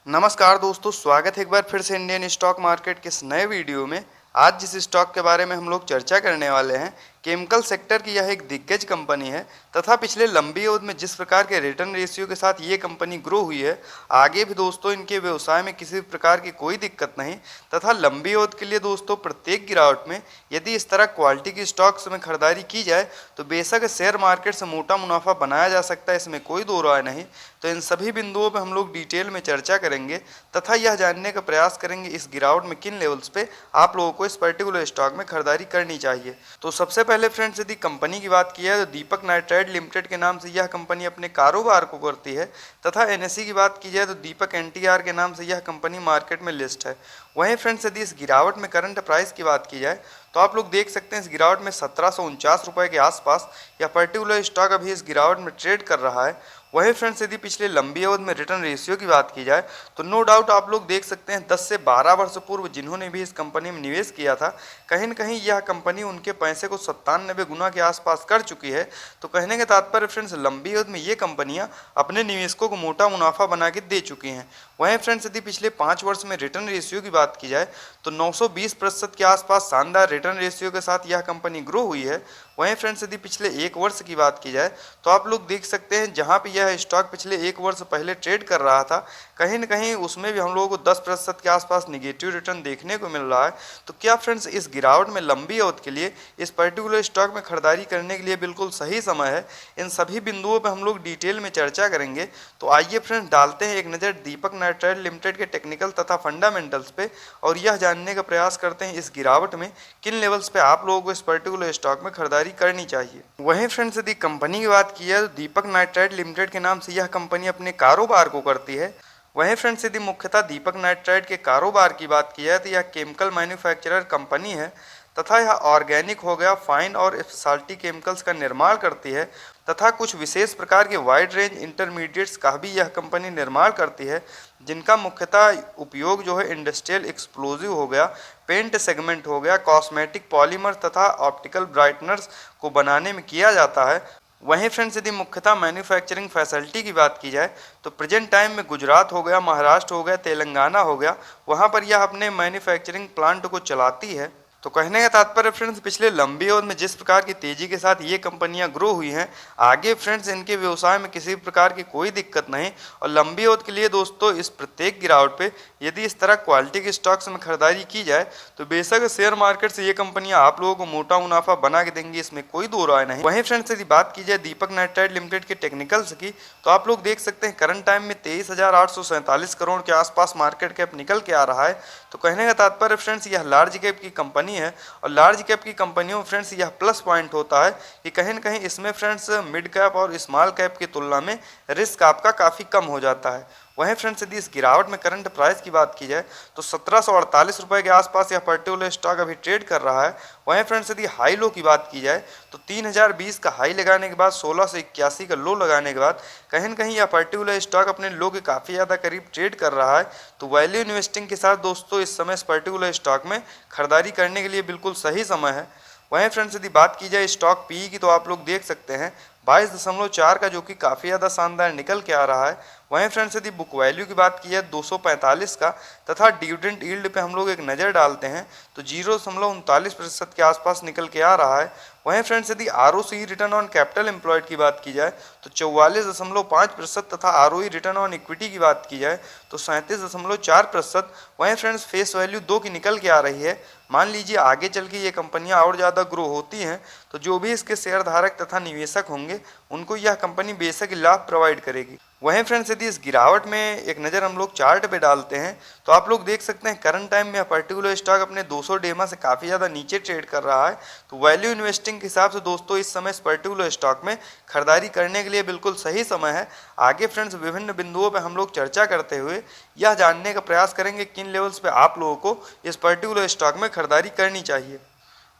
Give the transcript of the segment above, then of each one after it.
नमस्कार दोस्तों, स्वागत है एक बार फिर से इंडियन स्टॉक मार्केट के इस नए वीडियो में। आज जिस स्टॉक के बारे में हम लोग चर्चा करने वाले हैं, केमिकल सेक्टर की यह एक दिग्गज कंपनी है तथा पिछले लंबी अवधि में जिस प्रकार के रिटर्न रेशियो के साथ ये कंपनी ग्रो हुई है, आगे भी दोस्तों इनके व्यवसाय में किसी प्रकार की कोई दिक्कत नहीं तथा लंबी अवधि के लिए दोस्तों प्रत्येक गिरावट में यदि इस तरह क्वालिटी की स्टॉक्स में खरीदारी की जाए तो बेशक शेयर मार्केट से मोटा मुनाफा बनाया जा सकता है, इसमें कोई दो राय नहीं। तो इन सभी बिंदुओं पर हम लोग डिटेल में चर्चा करेंगे तथा यह जानने का प्रयास करेंगे इस गिरावट में किन लेवल्स पे आप लोगों को इस पर्टिकुलर स्टॉक में खरीदारी करनी चाहिए। तो सबसे पहले फ्रेंड्स, यदि कंपनी की बात की है तो दीपक नाइट्राइट लिमिटेड के नाम से यह कंपनी अपने कारोबार को करती है तथा एनएसई की बात की जाए तो दीपक एनटीआर के नाम से यह कंपनी मार्केट में लिस्ट है। वहीं फ्रेंड्स, यदि इस गिरावट में करंट प्राइस की बात की जाए तो आप लोग देख सकते हैं इस गिरावट में 1749 रुपये के आसपास यह पर्टिकुलर स्टॉक अभी इस गिरावट में ट्रेड कर रहा है। वहीं फ्रेंड्स, यदि पिछले लंबी अवधि में रिटर्न रेशियो की बात की जाए तो नो डाउट आप लोग देख सकते हैं 10 से 12 वर्ष पूर्व जिन्होंने भी इस कंपनी में निवेश किया था, कहीं न कहीं यह कंपनी उनके पैसे को 97 गुना के आसपास कर चुकी है। तो कहने का तात्पर्य फ्रेंड्स, लंबी अवधि में ये कंपनियां अपने निवेशकों को मोटा मुनाफा बना के दे चुकी हैं। वहीं फ्रेंड्स, यदि पिछले 5 वर्ष में रिटर्न रेशियो की बात की जाए तो 920% के आसपास शानदार रिटर्न रेशियो के साथ यह कंपनी ग्रो हुई है। वहीं फ्रेंड्स, यदि पिछले 1 वर्ष की बात की जाए तो आप लोग देख सकते हैं जहां पे यह स्टॉक पिछले 1 वर्ष पहले ट्रेड कर रहा था, कहीं न कहीं उसमें भी हम लोगों को 10% के आसपास निगेटिव रिटर्न देखने को मिल रहा है। तो क्या फ्रेंड्स, इस गिरावट में लंबी अवधि के लिए इस पर्टिकुलर स्टॉक में खरीदारी करने के लिए बिल्कुल सही समय है? इन सभी बिंदुओं पर हम लोग डिटेल में चर्चा करेंगे। तो आइए फ्रेंड्स, डालते हैं एक नज़र दीपक नाइट्राइट लिमिटेड के टेक्निकल तथा फंडामेंटल्स पे और यह जानने का प्रयास करते हैं इस गिरावट में किन लेवल्स पे आप लोगों को इस पर्टिकुलर स्टॉक में खरीदारी करनी चाहिए। वहीं फ्रेंड्स, यदि कंपनी की बात की है तो दीपक नाइट्राइट लिमिटेड के नाम से यह कंपनी अपने कारोबार को करती है। वहीं फ्रेंड्स, यदि मुख्यतः दीपक नाइट्राइट के कारोबार की बात की है तो यह केमिकल मैन्युफैक्चरर कंपनी है तथा यह ऑर्गेनिक हो गया, फाइन और स्पेशलिटी केमिकल्स का निर्माण करती है तथा कुछ विशेष प्रकार के वाइड रेंज इंटरमीडिएट्स का भी यह कंपनी निर्माण करती है, जिनका मुख्यतः उपयोग जो है इंडस्ट्रियल एक्सप्लोजिव हो गया, पेंट सेगमेंट हो गया, कॉस्मेटिक पॉलीमर तथा ऑप्टिकल ब्राइटनर्स को बनाने में किया जाता है। वहीं फ्रेंड्स, यदि मुख्यतः मैन्युफैक्चरिंग फैसिलिटी की बात की जाए तो प्रेजेंट टाइम में गुजरात हो गया, महाराष्ट्र हो गया, तेलंगाना हो गया, वहां पर यह अपने मैन्युफैक्चरिंग प्लांट को चलाती है। तो कहने का तात्पर्य फ्रेंड्स, पिछले लंबी अवधि में जिस प्रकार की तेजी के साथ ये कंपनियां ग्रो हुई हैं, आगे फ्रेंड्स इनके व्यवसाय में किसी प्रकार की कोई दिक्कत नहीं। और लंबी अवधि के लिए दोस्तों इस प्रत्येक गिरावट पे यदि इस तरह क्वालिटी के स्टॉक्स में खरीदारी की जाए तो बेशक शेयर मार्केट से ये कंपनियां आप लोगों को मोटा मुनाफा बना के देंगी, इसमें कोई दो राय नहीं। वहीं फ्रेंड्स, यदि बात की जाए दीपक नाइट्राइट लिमिटेड के टेक्निकल्स की तो आप लोग देख सकते हैं करंट टाइम में 23,847 करोड़ के आसपास मार्केट कैप निकल के आ रहा है। तो कहने का तात्पर्य फ्रेंड्स, यह लार्ज कैप की कंपनी है और लार्ज कैप की कंपनियों में फ्रेंड्स यह प्लस पॉइंट होता है कि कहीं न कहीं इसमें फ्रेंड्स मिड कैप और स्मॉल कैप की तुलना में रिस्क आपका काफ़ी कम हो जाता है। वहीं फ्रेंड्स, यदि इस गिरावट में करंट प्राइस की बात की जाए तो 1748 रुपये के आसपास यह पर्टिकुलर स्टॉक अभी ट्रेड कर रहा है। वहीं फ्रेंड्स, यदि हाई लो की बात की जाए तो 3020 का हाई लगाने के बाद 1681 का लो लगाने के बाद कहीं न कहीं यह पर्टिकुलर स्टॉक अपने लो के काफ़ी ज़्यादा करीब ट्रेड कर रहा है। तो वैल्यू इन्वेस्टिंग के साथ दोस्तों इस समय इस पर्टिकुलर स्टॉक में खरीदारी करने के लिए बिल्कुल सही समय है। वहीं फ्रेंड्स, यदि बात की जाए स्टॉक पी की तो आप लोग देख सकते हैं 22.4 का, जो कि काफ़ी ज़्यादा शानदार निकल के आ रहा है। वहीं फ्रेंड्स, यदि बुक वैल्यू की बात की जाए 245 का तथा डिविडेंड यील्ड पे हम लोग एक नज़र डालते हैं तो 0.39% के आसपास निकल के आ रहा है। वहीं फ्रेंड्स, यदि ROC return on capital employed की बात की जाए तो 44.5% तथा आरओई रिटर्न ऑन इक्विटी की बात की जाए तो 37.4%। वहीं फ्रेंड्स, फेस वैल्यू 2 की निकल के आ रही है। मान लीजिए आगे चल के ये कंपनियां और ज़्यादा ग्रो होती हैं तो जो भी इसके शेयर धारक तथा निवेशक होंगे उनको यह कंपनी बेशक लाभ प्रोवाइड करेगी। वहीं फ्रेंड्स, यदि इस गिरावट में एक नज़र हम लोग चार्ट पे डालते हैं तो आप लोग देख सकते हैं करंट टाइम में यह पर्टिकुलर स्टॉक अपने 200 डेमा से काफ़ी ज़्यादा नीचे ट्रेड कर रहा है। तो वैल्यू इन्वेस्टिंग के हिसाब से दोस्तों इस समय इस पर्टिकुलर स्टॉक में खरीदारी करने के लिए बिल्कुल सही समय है। आगे फ्रेंड्स विभिन्न बिंदुओं पर हम लोग चर्चा करते हुए यह जानने का प्रयास करेंगे किन लेवल्स पे आप लोगों को इस पर्टिकुलर स्टॉक में खरीदारी करनी चाहिए।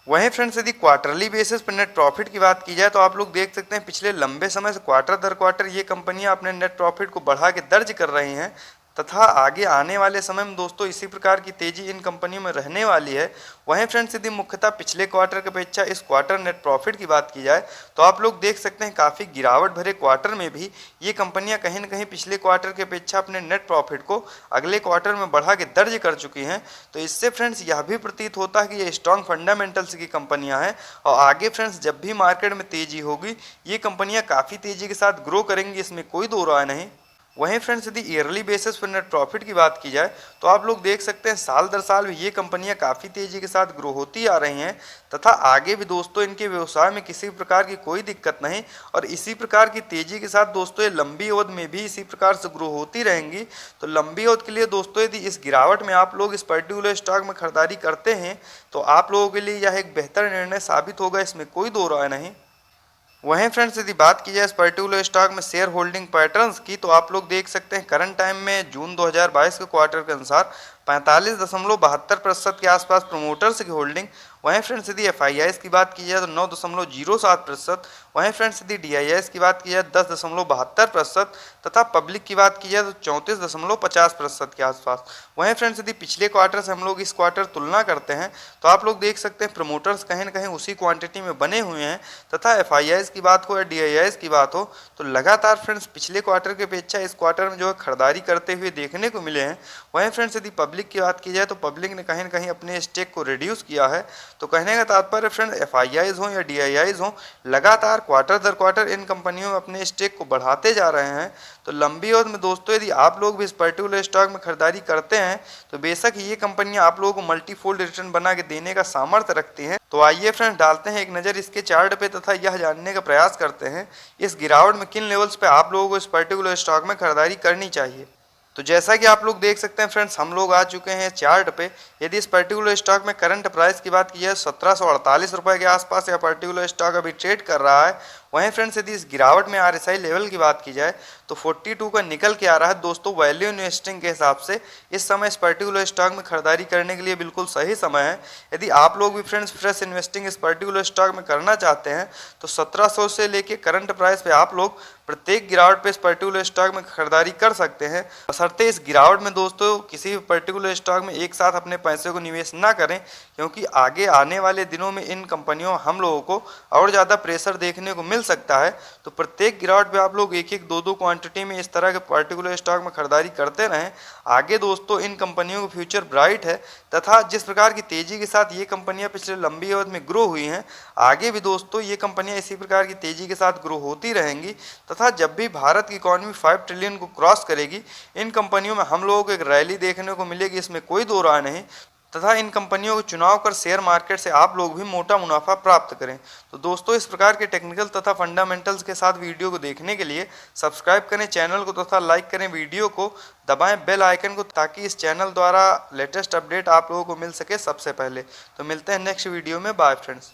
वहीं फ्रेंड्स, यदि क्वार्टरली बेसिस पर नेट प्रॉफिट की बात की जाए तो आप लोग देख सकते हैं पिछले लंबे समय से क्वार्टर दर क्वार्टर ये कंपनियां अपने नेट प्रॉफिट को बढ़ा के दर्ज कर रही हैं तथा आगे आने वाले समय में दोस्तों इसी प्रकार की तेजी इन कंपनियों में रहने वाली है। वहीं फ्रेंड्स यदि मुख्यतः पिछले क्वार्टर की अपेक्षा इस क्वार्टर नेट प्रॉफिट की बात की जाए तो आप लोग देख सकते हैं काफ़ी गिरावट भरे क्वार्टर में भी ये कंपनियां कहीं न कहीं पिछले क्वार्टर की अपेक्षा अपने नेट प्रॉफिट को अगले क्वार्टर में बढ़ा के दर्ज कर चुकी हैं। तो इससे फ्रेंड्स यह भी प्रतीत होता है कि ये स्ट्रॉन्ग फंडामेंटल्स की कंपनियां हैं और आगे फ्रेंड्स जब भी मार्केट में तेजी होगी ये कंपनियां काफ़ी तेजी के साथ ग्रो करेंगी, इसमें कोई दो राय नहीं। वहीं फ्रेंड्स यदि ईयरली बेसिस पर नेट प्रॉफिट की बात की जाए तो आप लोग देख सकते हैं साल दर साल भी ये कंपनियां काफ़ी तेज़ी के साथ ग्रो होती आ रही हैं तथा आगे भी दोस्तों इनके व्यवसाय में किसी प्रकार की कोई दिक्कत नहीं और इसी प्रकार की तेज़ी के साथ दोस्तों ये लंबी अवधि में भी इसी प्रकार से ग्रो होती रहेंगी। तो लंबी अवधि के लिए दोस्तों यदि इस गिरावट में आप लोग इस पर्टिकुलर स्टॉक में खरीदारी करते हैं तो आप लोगों के लिए यह एक बेहतर निर्णय साबित होगा, इसमें कोई दो राय नहीं। वहीं फ्रेंड्स यदि बात की जाए इस पर्टिकुलर स्टॉक में शेयर होल्डिंग पैटर्न्स की तो आप लोग देख सकते हैं करंट टाइम में जून 2022 के क्वार्टर के अनुसार 45.72% के आसपास प्रमोटर्स की होल्डिंग। वहीं फ्रेंड्स यदि FIIs की बात की जाए तो 9.07%। वहीं फ्रेंड्स यदि DIIs की बात की जाए 10.72% तथा पब्लिक की बात की जाए तो 34.50% के आसपास। वहीं फ्रेंड्स यदि पिछले क्वार्टर से हम लोग इस क्वार्टर तुलना करते हैं तो आप लोग देख सकते हैं प्रमोटर्स कहीं ना कहीं उसी क्वांटिटी में बने हुए हैं तथा FIIs की बात हो या DIIs की बात हो तो लगातार फ्रेंड्स पिछले क्वार्टर की अपेक्षा इस क्वार्टर में जो है खरीदारी करते हुए देखने को मिले हैं। वहीं फ्रेंड्स यदि पब्लिक की बात की जाए तो पब्लिक ने कहीं ना कहीं अपने स्टेक को रिड्यूस किया है। तो कहने का तात्पर्य फ्रेंड FIIs हों या DIIs हों लगातार क्वार्टर दर क्वार्टर इन कंपनियों में अपने स्टेक को बढ़ाते जा रहे हैं। तो लंबी अवधि में दोस्तों यदि आप लोग भी इस पर्टिकुलर स्टॉक में खरीदारी करते हैं तो बेशक ये कंपनियां आप लोगों को मल्टीफोल्ड रिटर्न बना के देने का सामर्थ्य रखती हैं। तो आइए फ्रेंड्स डालते हैं एक नज़र इसके चार्ट पे तथा यह जानने का प्रयास करते हैं इस गिरावट में किन लेवल्स पे आप लोगों को इस पर्टिकुलर स्टॉक में खरीदारी करनी चाहिए। तो जैसा कि आप लोग देख सकते हैं फ्रेंड्स हम लोग आ चुके हैं चार्ट पे। यदि इस पर्टिकुलर स्टॉक में करंट प्राइस की बात की जाए 1748 रुपये के आसपास यह पर्टिकुलर स्टॉक अभी ट्रेड कर रहा है। वहीं फ्रेंड्स यदि इस गिरावट में RSI लेवल की बात की जाए तो 42 का निकल के आ रहा है। दोस्तों वैल्यू इन्वेस्टिंग के हिसाब से इस समय इस पर्टिकुलर स्टॉक में खरीदारी करने के लिए बिल्कुल सही समय है। यदि आप लोग भी फ्रेंड्स फ्रेश इन्वेस्टिंग इस पर्टिकुलर स्टॉक में करना चाहते हैं तो 1700 से लेके करंट प्राइस पे आप लोग प्रत्येक गिरावट पे इस पर्टिकुलर स्टॉक में खरीदारी कर सकते हैं, बशर्ते इस गिरावट में दोस्तों किसी भी पर्टिकुलर स्टॉक में एक साथ अपने पैसे को निवेश ना करें, क्योंकि आगे आने वाले दिनों में इन कंपनियों हम लोगों को और ज़्यादा प्रेशर देखने को मिल सकता है। तो प्रत्येक गिरावट पे आप लोग एक एक दो क्वांटिटी में इस तरह के पर्टिकुलर स्टॉक में खरीदारी करते रहें। आगे दोस्तों इन कंपनियों का फ्यूचर ब्राइट है तथा जिस प्रकार की तेज़ी के साथ ये कंपनियां पिछले लंबी अवधि में ग्रो हुई हैं आगे भी दोस्तों ये कंपनियां इसी प्रकार की तेज़ी के साथ ग्रो होती रहेंगी तथा जब भी भारत की इकॉनमी 5 ट्रिलियन को क्रॉस करेगी इन कंपनियों में हम लोगों को एक रैली देखने को मिलेगी, इसमें कोई दो राय नहीं। तथा इन कंपनियों को चुनाव कर शेयर मार्केट से आप लोग भी मोटा मुनाफा प्राप्त करें। तो दोस्तों इस प्रकार के टेक्निकल तथा फंडामेंटल्स के साथ वीडियो को देखने के लिए सब्सक्राइब करें चैनल को तथा लाइक करें वीडियो को, दबाएं बेल आइकन को ताकि इस चैनल द्वारा लेटेस्ट अपडेट आप लोगों को मिल सके सबसे पहले। तो मिलते हैं नेक्स्ट वीडियो में, बाय फ्रेंड्स।